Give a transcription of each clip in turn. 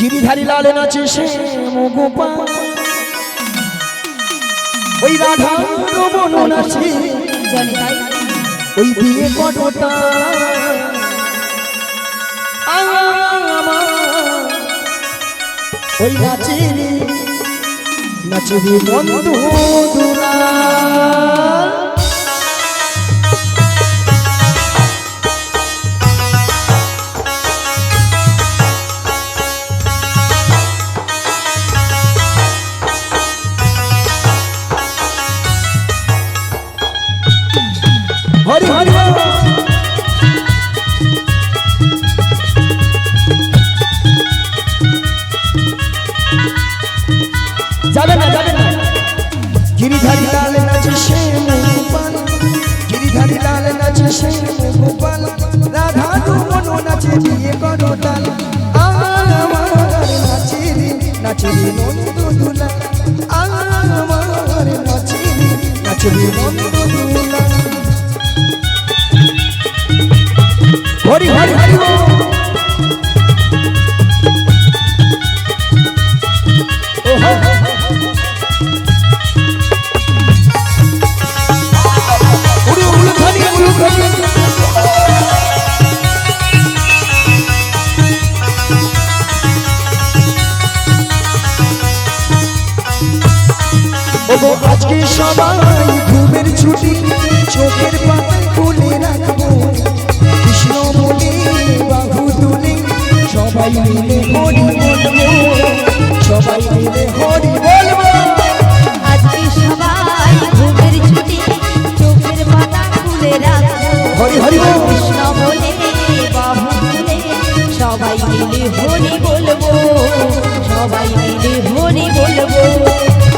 গিরিধারী লাল নাচে সে গোপাল ওই রাধা রমন নাচে ওই দিয়ে কটটা ওই নাচে নাচে বন্ধু দুলা हरि हरि जाने ना गिरिधारी लाल नाचे से गोपाल गिरिधारी लाल नाचे से गोपाल राधा रमन नाचे दिए करो ताल आमार नाचे रे नंद दुला आमार नाचे रे नंद दुला हरि हरि हरि आज के सबाई घुमेर छुटी चोखेर पाताय खुले राखबो कृष्ण बोले बाहु तुले सबाई मिले हरि बोलबो सबाई मिले हरि बोलबो आज के सबाई घुमेर छुटी चोखेर पाता खुले राखबो हरि हरि कृष्ण बोले बाहु तुले सबाई मिले हरि बोलबो सबाई मिले हरि बोलबो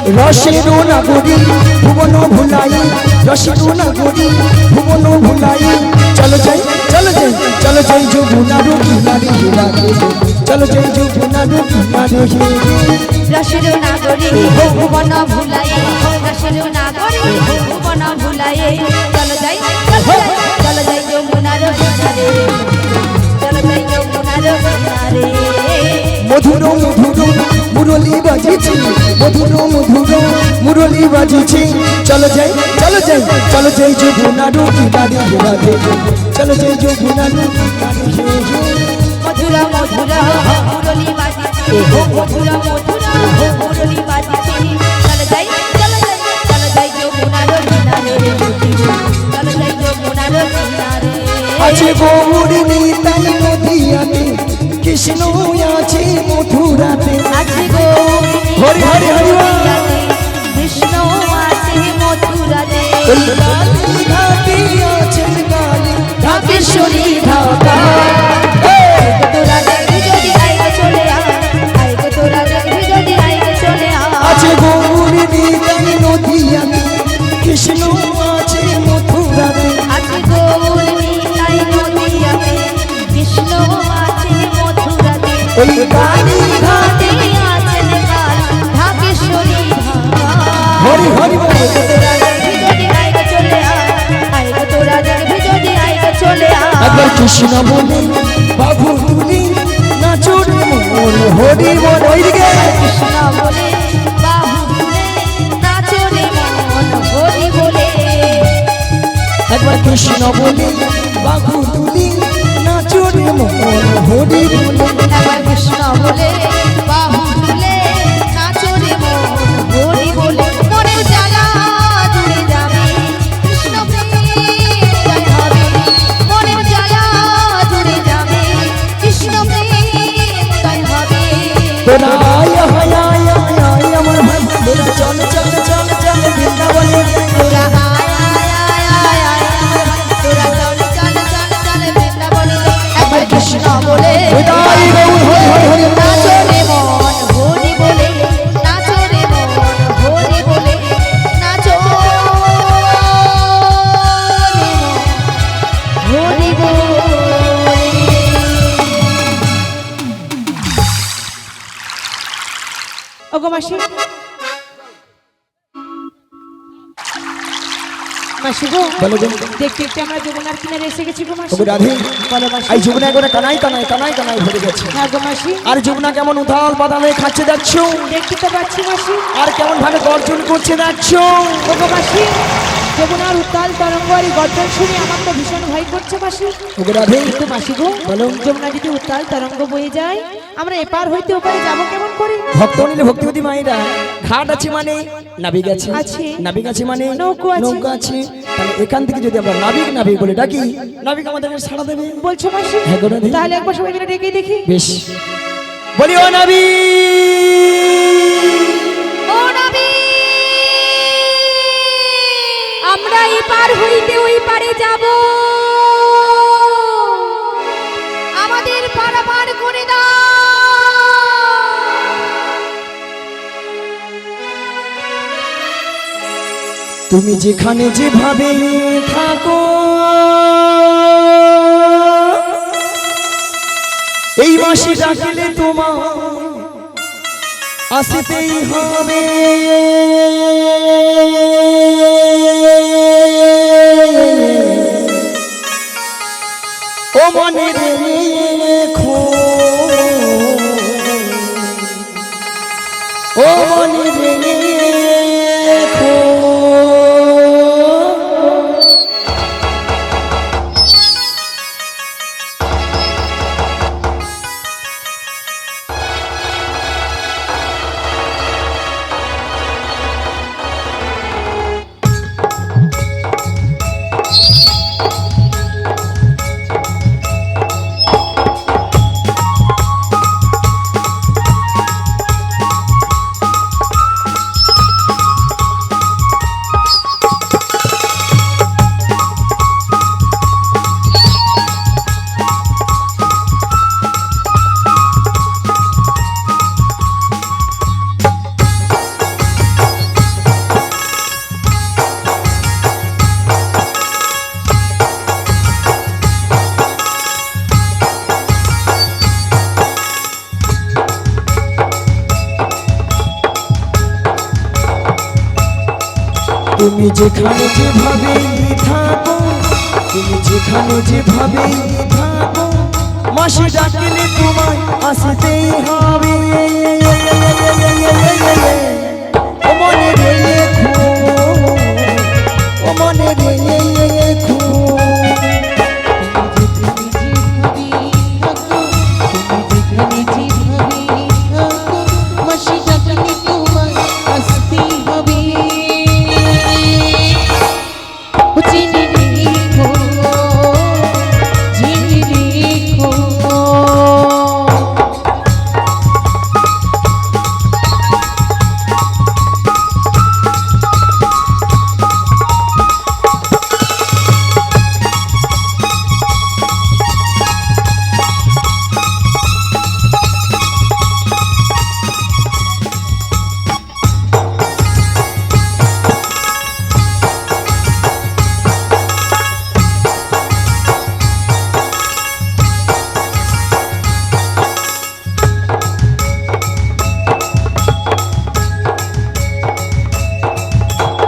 रसेर नागरी भुवन भुलाई रसेर नागरी भुवन भुलाई चलो जाई যমুনার কিনারে রাধে চলো যাই যমুনার কিনারে রসের নাগরী ভুবন ভুলাই রসের নাগরী ভুবন ভুলাই চলো যাই যমুনার কিনারে চলো যাই যমুনার কিনারে মধুর মধুর মুরলী বাজিছি মধুর মধুর মুরলী বাজিছি চলো যাই যমুনার কিনারে রাধে চলো যাই যমুনার কিনারে মধুর মধুর মুরলী বাজিছি মধুর মধুর মুরলী বাজিছি চলো যাই যমুনার কিনারে চলো যাই যমুনার কিনারে আছে গৌরী নিতাই নদিয়াতে কৃষ্ণ আছে মথুরাতে আছে গৌরী হরি হরি হরি কৃষ্ণ আছে মথুরাতে ওই কালী ঘাটে আছেন কালী ঢাকেশ্বরী ঢাকা তোরা দেখবি যদি আইগে চলে আইগে তোরা দেখবি যদি আইগে চলে আছে গৌরী নিতাই নদিয়াতে কৃষ্ণ আছে মথুরাতে আছে গৌরী নিতাই নদিয়াতে কৃষ্ণ আছে মথুরাতে ওই কালী ঘাটে আছেন কাল ঢাকেশ্বরী ঢাকা হরি হরি তোরা দেখবি যদি আইগে চলে আইগে তোরা দেখবি যদি আইগে চলে একবার কৃষ্ণ বলে বাবু তুলি নাচুরে মন হরি বল ওইদিকে কৃষ্ণ বলে বাহু তুলে নাচো রে মন হরি বলে একবার কৃষ্ণ বলে বাবু তুলি নাচুরে মন হরি বলে একবার কৃষ্ণ বলে বাহু তুলে নাচো রে মন হরি বলে মনের জ্বালা জুড়ে যাবে কৃষ্ণ প্রেম জয় হবে মনের জ্বালা জুড়ে যাবে কৃষ্ণ প্রেম জয় হবে তোরা আয় হায় আয় আয় আয় আমার ভাই তোরা চল চল চল চল বৃন্দাবনে তোরা আয় তোরা চল চল চল চল বৃন্দাবনে একবার কৃষ্ণ বলে হরি গৌর হরি হরি হরি নাচো রে মন হরি বলে নাচো রে মন হরি বলে নাচো রে মন হরি বলে ওগো মাসি মাসি গো বলো গো দেখতে দেখতে আমরা যমুনার কিনারে এসে গেছি গো মাসি ওগো রাধে বলো মাসি এই যমুনা করে কানাই কানাই কানাই কানাই ভরে গেছে হ্যাঁ গো মাসি আর যমুনা কেমন উথাল পাতাল হয়ে খাচ্ছে দেখছো দেখতে তো পাচ্ছি মাসি আর কেমন ভাবে গর্জন করছে দেখছো ওগো মাসি যমুনার উত্তাল তরঙ্গ আর এই গর্জন শুনে আমার তো ভীষণ ভয় করছে মাসি ওগো রাধে কিন্তু মাসি গো বলো যমুনা যদি উত্তাল তরঙ্গ বয়ে যায় আমরা এপার হইতে ওপারে যাবো কেমন করে ভক্ত নিলে ভক্তিবতী মায়েরা ঘাট আছে মানে নাবিক আছে আছে। নাবিক আছে মানে নৌকো আছে। নৌকা আছে তাহলে এখান থেকে যদি আমরা নাবিক নাবিক বলে ডাকি নাবিক আমাদেরকে সাড়া দেবে বলছো মাসি হ্যাঁ গো রাধে। তাহলে একবার সবাই মিলে ডেকে দেখি বেশ বলি ও নাবিক ও নবী আমরা এপার হইতে ওই পারে যাব আমাদের পারাপার করে দাও তুমি যেখানে যেভাবে থাকো এই মাসে ডাকলে তোমার আসতেই হবে ও মনে রেখো ও মনে রেখো তুমি যেখানে যেভাবে থাকো তুমি যেখানে যেভাবে থাকো মাসে ডাকলে তোমায় আসতেই হবে ও মনে রেখো ও মনে রেখো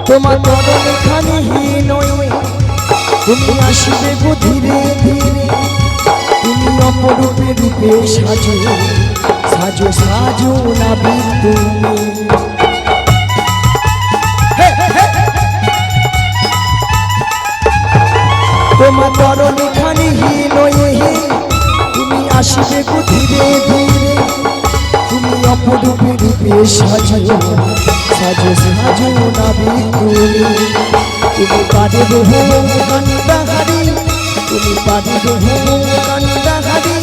তোমার মরণ খানি নয় তুমি আসবে গো ধীরে ধীরে তুমি অপরূপে রূপে সাজো সাজো সাজো নাবিক তুমি তোমার মরণ খানি নয় তুমি আসবে গো ধীরে ধীরে তুমি অপরূপে রূপে সাজো সাজো সাজো নাবিক তুমি পারে বহু কান্দাহারি তুমি পারে বহু কান্দাহারি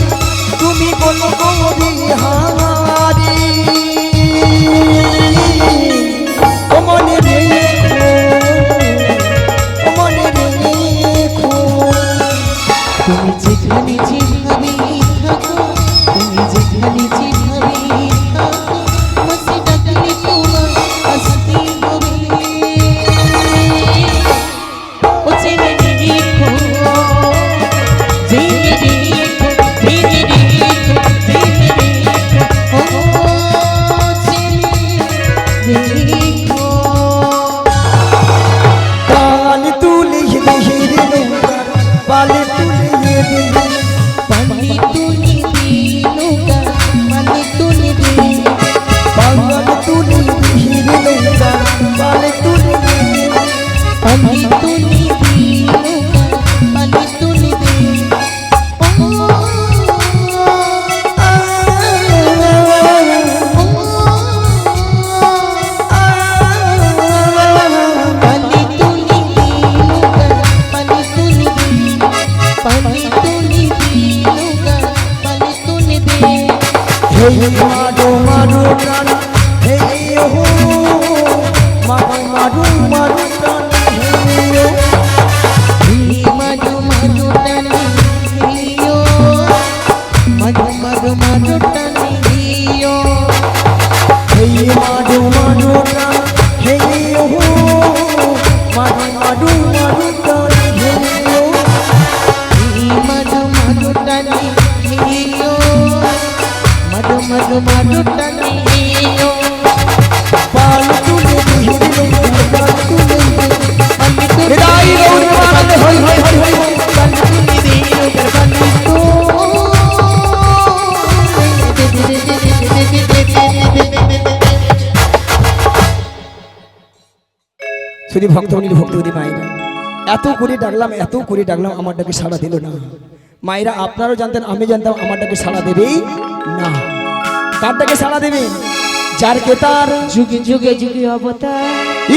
তুমি বলো গৌরী হারি ও মনে রেখো ও মনে রেখো তুমি যেখানে যেভাবে থাকো তুমি যেখানে যেভাবে থাকো মাসে ডাকলে তোমার আসতে হবে ও জেনে রেখো জেনে রেখো জেনে রেখো জেনে রেখো হেই মারু মারু প্রাণ হেই ও মারু মারু মারু প্রাণ হেই ও মাধু মাধু টানি হিও মাধু মাধু মাধু টানি হিও হেই মারু মারু প্রাণ হেই ও মারু মারু মারু প্রাণ হেই ও মাধু মাধু টানি হিও মাধু মাধু মাধু টানি হিও পাল তুলে দিলে পাল তুলে আমি তো বিদায় গৌর মানন্দে হই হই হই হই তুমি দিও গর্বানি তো শুধু ভক্তমণির ভক্তবতী মায়েরা এত করে ডাকলাম আমার ডাকে সাড়া দিল না। মায়েরা আপনারাও জানতেন আমি জানতাম আমার ডাকে সাড়া দেবেই না। কার ডাকে সাড়া দেবে? যার কে তার যুগে যুগে যুগে অবতার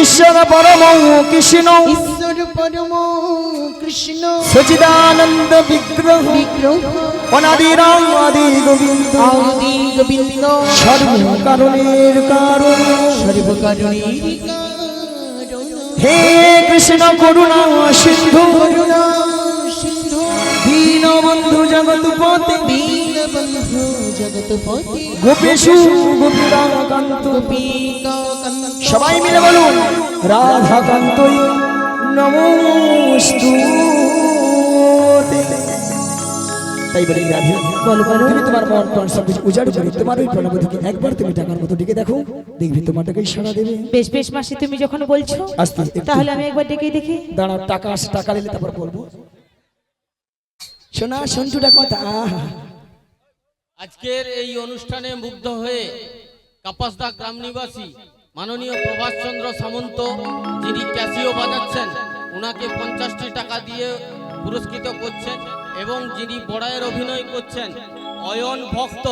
ঈশ্বর পরম কৃষ্ণ ঈশ্বর পরম কৃষ্ণ সচিদানন্দ বিগ্রহ বিগ্রহ অনাদি রাম আদি গোবিন্দ আদি গোবিন্দ সর্ব কারণের কারণ সর্বকারণের হে কৃষ্ণ করুণা সিন্ধু করুণা সিন্ধু দীনবন্ধু জগৎপতি দীনবন্ধু জগৎপতি গোপেশু গোপীরাকান্ত গোপিকা কান্ত সবাই মিলে বলুন রাধাকান্ত নমস্তুতে। তাই বলি রাধে বলো বলো তুমি তোমার মন প্রাণ সব কিছু উজাড় করে তোমার ওই প্রণবধূকে একবার তুমি টাকার মতো ডেকে দেখো, দেখবি তোমারটাকে সাড়া দেবে। বেশ বেশ মাসি তুমি যখন বলছো আস্তে একটু তাহলে আমি একবার ডেকে দেখি। দাঁড়াও, টাকা আসে, টাকা নিলে তারপর বলবো। শোনা সন্টুটা কথা আহা আজকের এই অনুষ্ঠানে মুগ্ধ হয়ে কাপাসদা গ্রাম নিবাসী মাননীয় প্রভাষচন্দ্র সামন্ত, যিনি ক্যাসিও বাজাচ্ছেন, ওনাকে 50টি টাকা দিয়ে পুরস্কৃত করছেন। এবং যিনি বড়াইয়ের অভিনয় করছেন অয়ন ভক্ত,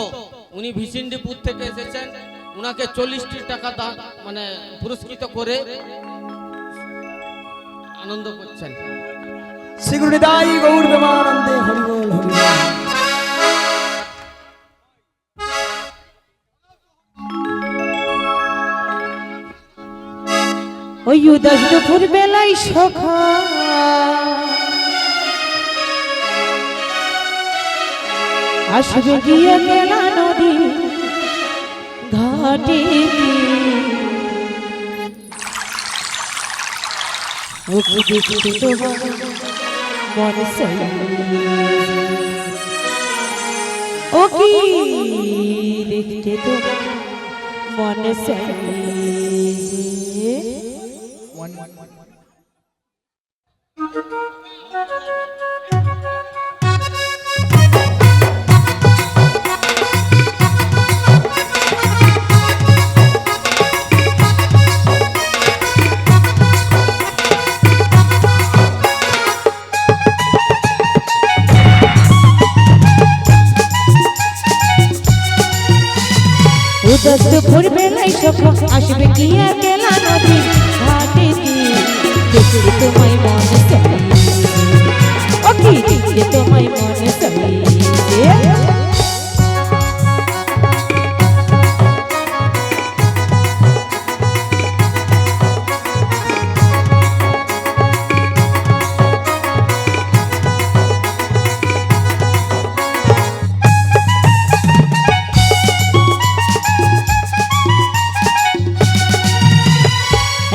উনি ভিসিন্ডিপুর থেকে এসেছেন, ওনাকে 40টি টাকা পুরস্কৃত করে আনন্দ করছেন। শ্রীগুরুদাই গৌর প্রেমানন্দে হরি বল হরি বল। ওই উদাস দুপুর বেলায় সখা আসবে গিয়ে মেলা নদী ঘাটে ওকে দেখতে তোমার মন চাই ও কি দেখতে তোমার মন চাই উদাস দুপুর বেলায় সখা আসবে গিয়া মেলা নদী ঘাটে দেখতে তোমায় মন চাই ও কি দেখতে তোমায় মন চাই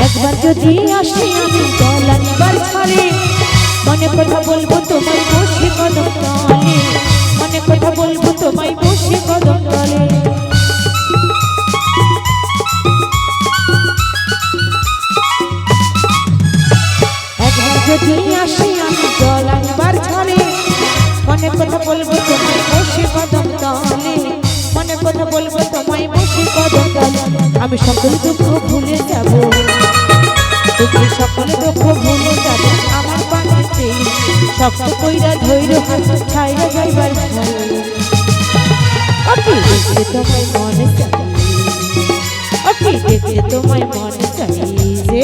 একবার যদি আসি আমি গলা নিবার ছাড়ে মনে কথা বলবো তোমায় বসে কদম তলে মনে কথা বলবো তোমায় বসে কদম তলে একবার যদি আসি আমি গলা নিবার ছাড়ে মনে কথা বলবো তোমায় বসে কদম তলে মনে কথা বলবো তোমায় বসে কদম তলে আমি সকল দুঃখ ভুলে যাব তুমি সকল দুঃখ ভুলে যাবে আমার পাখিতে শক্ত কইরা ধৈর্য হাত ছাইরা যাইবার ভয় অতি দেখতে তোমায় মনে চাই অতি দেখতে তোমায় মনে চাই যে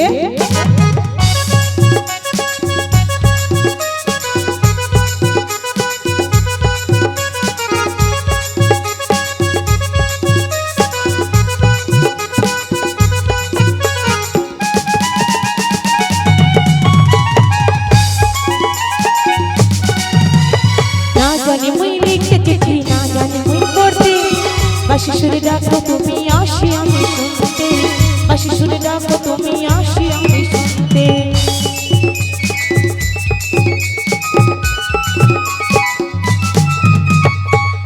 ডাকো তুমি আসি আমি শুনতে বাঁশি সুরে ডাকো তুমি আসি আমি শুনতে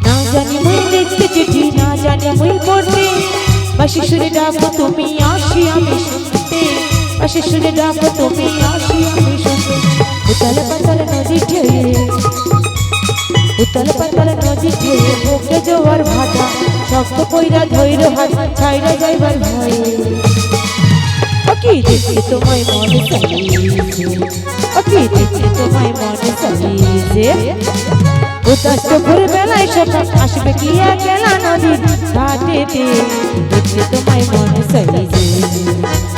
না জানি মুই লিখতে চিঠি না জানি মুই পড়তে বাঁশি সুরে ডাকো তুমি আসি আমি শুনতে বাঁশি সুরে ডাকো তুমি আসি আমি শুনতে উতাল পাতাল নদী ঢেউয়ে উতাল পাতাল নদী ঢেউয়ে বুকে জোয়ার ভাটা শক্ত কইরা ধৈর্য হাত ছাইরা যাইবার ভয়ে ওকি দেখে তোমায় মনে চাইছে ওকি দেখে তোমায় মনে চাইছে উতাস দুপুর বেলায় স্বপ্ন আসবে কি একলা নদীর ঘাটেতে দেখে তোমায় মনে চাইছে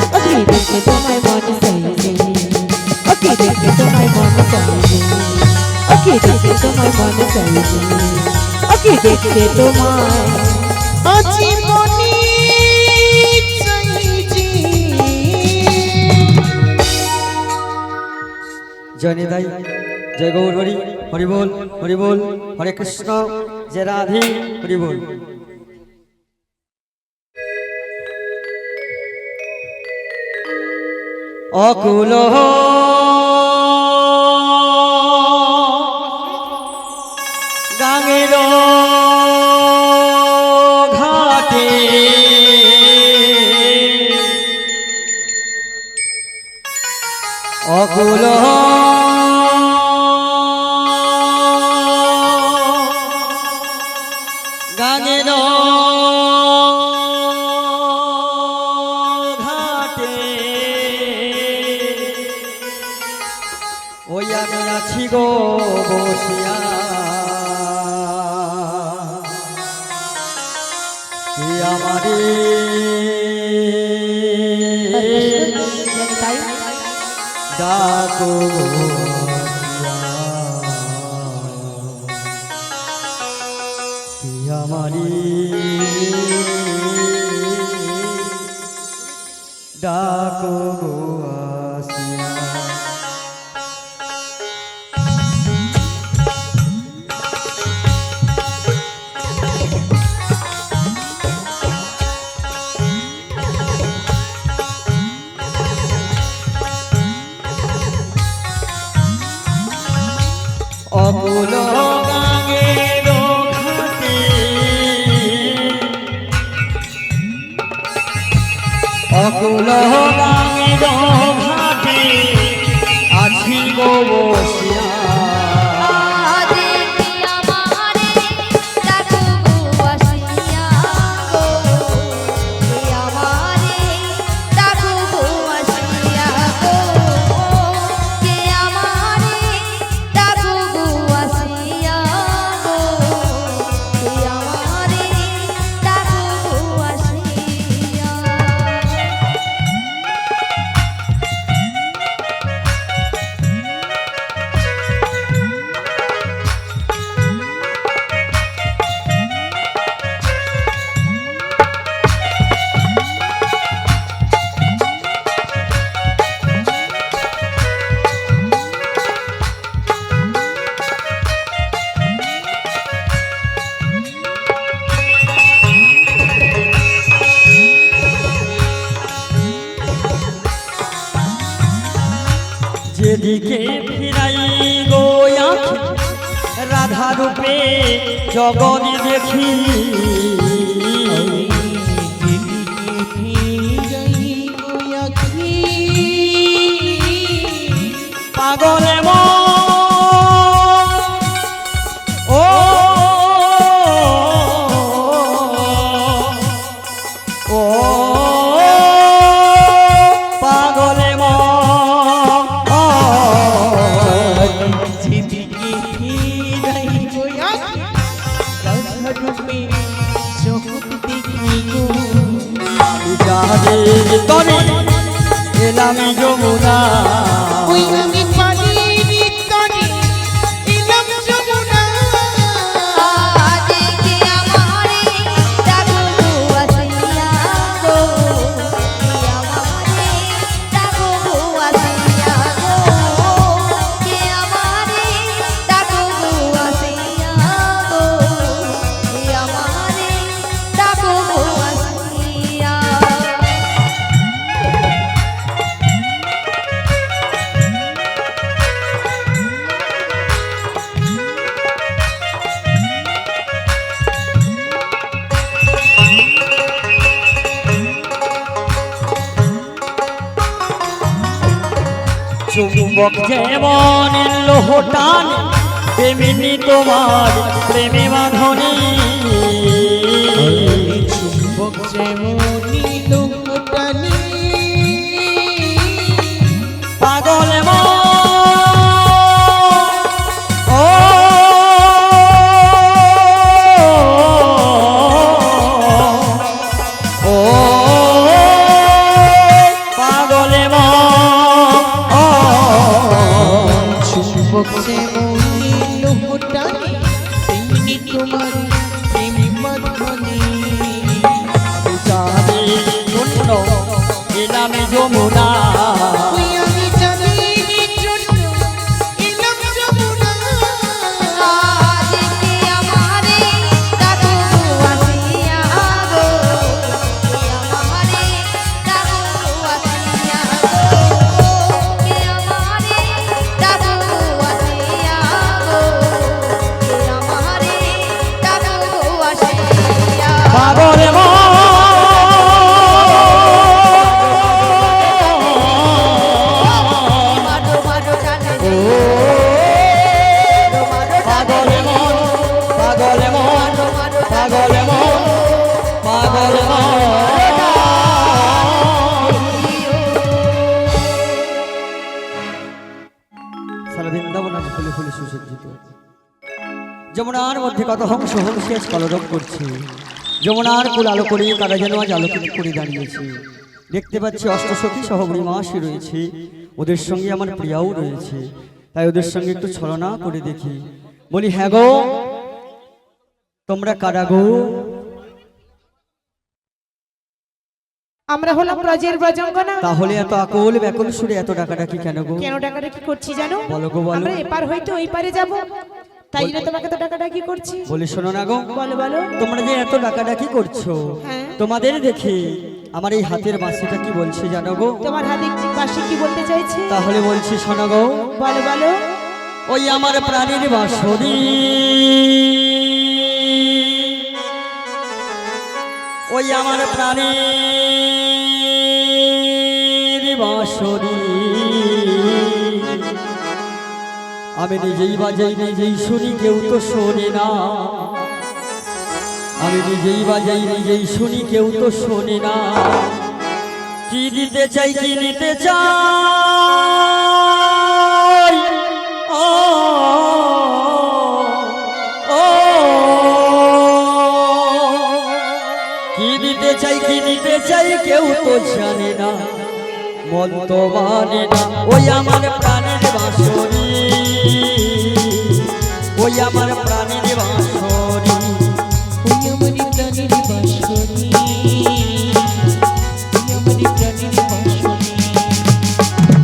ওকি দেখে তোমায় মনে চাইছে ওকি দেখে তোমায় মনে চাইছে ওকি দেখে তোমায় মনে চাইছে ওকি দেখে তোমায় আজি মনে চাইছি জয় নিতাই জয় গৌর হরি হরি বল হরি বল হরে কৃষ্ণ জয় রাধে হরি বল অকুল গাঙের ঘাটে অকুল গাঙের ঘাটে ওই আমি আছি গো বসিয়া আমারে ডাকো আমারে ডাকো আসিয়া অকুল গাঙের ঘাটে অকুল গাঙের ঘাটে আছি গো বসিয়া যেদিকে ফিরাই গো আঁখি রাধা রূপে জগৎ দেখি পাগলে ও ও পাগলে তরে এলাম যমুনা ওই আমি পানির তরে এলাম যমুনা ডাকো চুম্বক যেমন লোহটান তেমনি তোমার প্রেমে বাঁধনি চুম্বক যেমনি লোকটানি পাগল মন ও ও পাগল মন চুম্বক যেমনি লোকটানি তেমনি তোমার প্রেমে বাঁধনি জানি শূন্য এলামে যমুনা ওই আমি জানি জন্য এলাম যমুনা আজকে আমারে ডাকো আসিয়া গো কে আমারে ডাকো আসিয়া গো কে আমারে ডাকো আসিয়া গো কে আমারে ডাকো আসিয়া পাগল মারো মারো জানে রে পাগল মন পাগল মন পাগল মন পাগল সারা বৃন্দাবন আজ ফুলে ফুলে সুসজ্জিত যমুনার মধ্যে কত হংস হংসে আজ কলরব করছে যমুনার কুল আলো করে তারা যেন আজ আলোকিত করে দাঁড়িয়েছে দেখতে পাচ্ছি অষ্টসখী সহ মাসি রয়েছে ওদের সঙ্গে আমার প্রিয়াও রয়েছে তাই ওদের সঙ্গে একটু ছলনা করে দেখি বলি হ্যাঁ গো তোমরা কারা গো আমরা হলাম ব্রজের ব্রজঙ্গনা। তাহলে এত আকুল ব্যাকুল সুরে এত ডাকাডাকি কেন গো কেন ডাকাডাকি করছি জানো? বলো গো বলো আমরা এপার হইতে ওই পারে যাব, তাই জন্য তোমাকে তো ডাকাডাকি করছি। বলি শোনো না গো বলো বলো। তোমরা যে এত ডাকাডাকি করছো হ্যাঁ। তোমাদের দেখে আমার এই হাতের বাঁশিটা কি বলছে জানো গো তোমার হাতে বাঁশি কি বলতে চাইছে? তাহলে বলছি শোনো গো বলো বলো। ওই আমার প্রাণীর বাঁশরি ওই আমার প্রাণীর বাঁশরি আমি নিজেই বাজাই নিজেই শুনি কেউ তো শোনে না আমি নিজেই বাজাই নিজেই শুনি কেউ তো শোনে না কি দিতে চাই কি নিতে চাই ও ও কি দিতে চাই কি নিতে চাই কেউ তো জানে না মন তো মানে না ওই আমার প্রাণের বাঁশরি ওই আমার প্রাণের বাঁশরি ওই আমার প্রাণের বাঁশরি ওই আমার প্রাণের বাঁশরি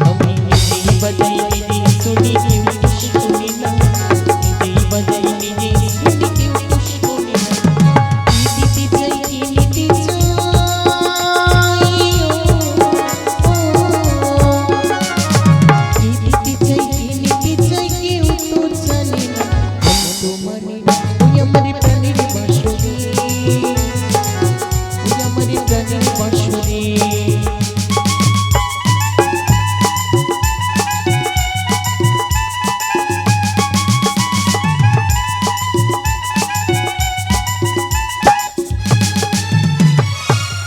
আমি নিজেই বাজাই নিজেই শুনি কেউ তো শুনি না নিজেই বাজাই নিজেই শুনি কেউ তো শুনি না কি দিতে চাই কি নিতে চাই কি দিতে চাই কি নিতে চাই কেউ তো জানে না তোমার ওই আমার প্রাণের বাঁশরি ওই আমার প্রাণের বাঁশরি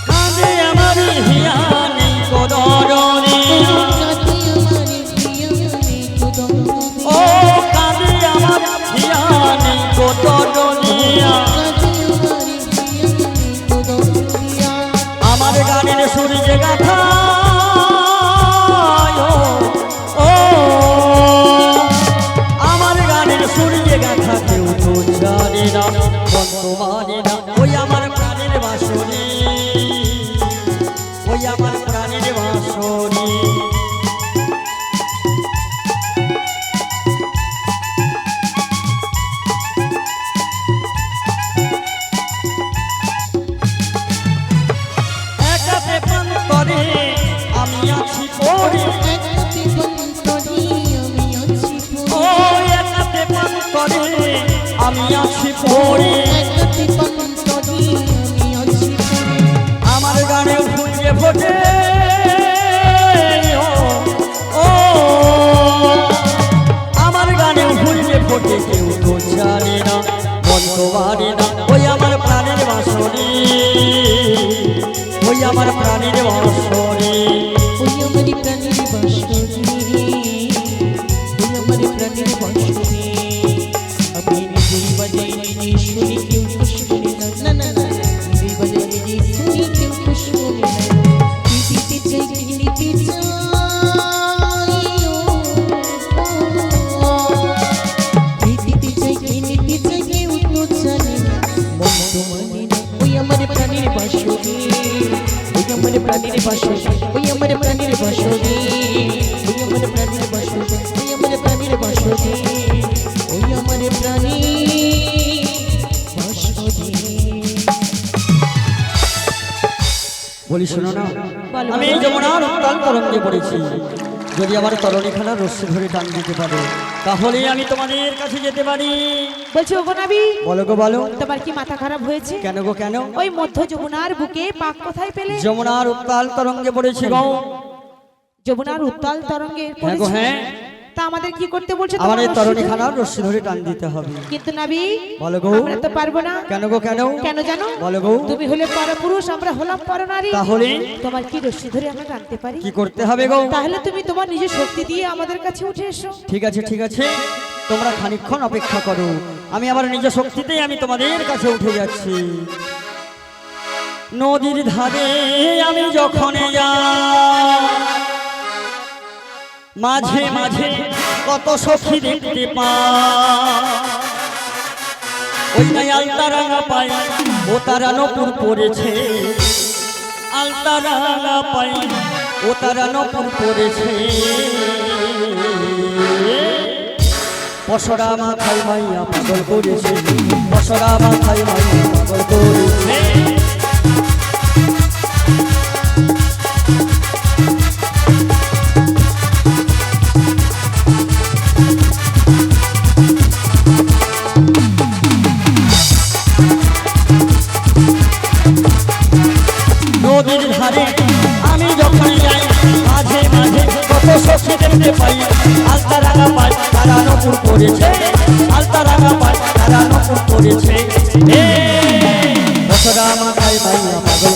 কাঁদে আমার হিয়া নেই কোদরনি ও কাঁদে আমার হিয়া নেই কোদরনি আমার গানের সুর যে গাথা ও আমার গানের সুর যে গাথা কেউ তো জানে না বর্তমানে না ওই আমার প্রাণের বাঁশরি ওই আমার প্রাণের বাঁশরি একাতে প্রান্তরে আমি আছি পড়ে ও একাতে প্রান্তরে আমি আছি পড়ে আমার গানে ফুল যে ফোটে ও পারি না ওই আমার প্রাণের বাঁশরি, ওই আমার প্রাণের বাঁশরি। ওই আমার প্রাণের বাঁশরি, ওই আমার প্রাণের বাঁশরি। আমি নিজেই বাজাই নিজেই শুনি, কেউ তো শুনে না। না না না, নিজেই বাজাই নিজেই শুনি, কেউ তো শুনে না। দিতে চাই কি নিতে চাই, দিতে চাই কি নিতে চাই, কেউ তো জানে না। মন তো মানে না ওই আমার প্রাণের বাঁশরি, ওই আমার প্রাণের বাঁশরি, ওই আমার প্রাণের বাঁশরি, ওই আমার প্রাণের বাঁশরি, ওই আমার প্রাণের বাঁশরি, ওই আমার প্রাণের বাঁশরি। বলি শোনো না, বলো, আমি এই যমুনার উত্তাল তরঙ্গে পড়েছি। যদি আমার তরণীখানা রশ্মি ধরে টান দিতে পারো তাহলেই আমি তোমাদের কাছে যেতে পারি। বলছি ওগো নাবি, বলো গো বলো। তোমার কি মাথা খারাপ হয়েছে? কেন গো কেন? ওই মধ্য যমুনার বুকে পাক কোথায় পেলে? যমুনার উত্তাল তরঙ্গে পড়েছি গো। যমুনার উত্তাল তরঙ্গে হ্যাঁ গো হ্যাঁ, তা আমাদের কি করতে বলছো? আমার এই তোমার তরণীখানার রশ্মি ধরে টান দিতে হবে। কিন্তু নাবি, বলো গো। আমরা তো পারবো না। কেন গো কেন? কেন জানো? বলো গো। তুমি হলে পরপুরুষ, আমরা হলাম পরনারী। তাহলে তোমার কি রশ্মি ধরে আমরা টানতে পারি? কি করতে হবে গো? তাহলে তুমি তোমার নিজের শক্তি দিয়ে আমাদের কাছে উঠে এসো। ঠিক আছে ঠিক আছে, তোমরা খানিকক্ষণ অপেক্ষা করো, আমি আমার নিজের শক্তিতেই আমি তোমাদের কাছে উঠে যাচ্ছি। নদীর ধারে আমি যখন যাই, মাঝে মাঝে কত সখী দেখতে পাই। ওই নাই আলতা রাঙা পাই ও তারা নপুর পড়েছে, আলতা রাঙা পাই ও তারা নপুর পড়েছে। পশরা মাথায় মাইয়া পাগল করেছে, পশরা মাথায় মাইয়া পাগল করেছে। নদীর ধারে আমি যখন যাই, মাঝে মাঝে কত সখী দেখতে পাই। আলতা রাঙা পাই তারা নপুর পড়েছে, আলতা রাঙা পাই তারা নপুর পড়েছে। পশরা মাথায় মাইয়া পাগল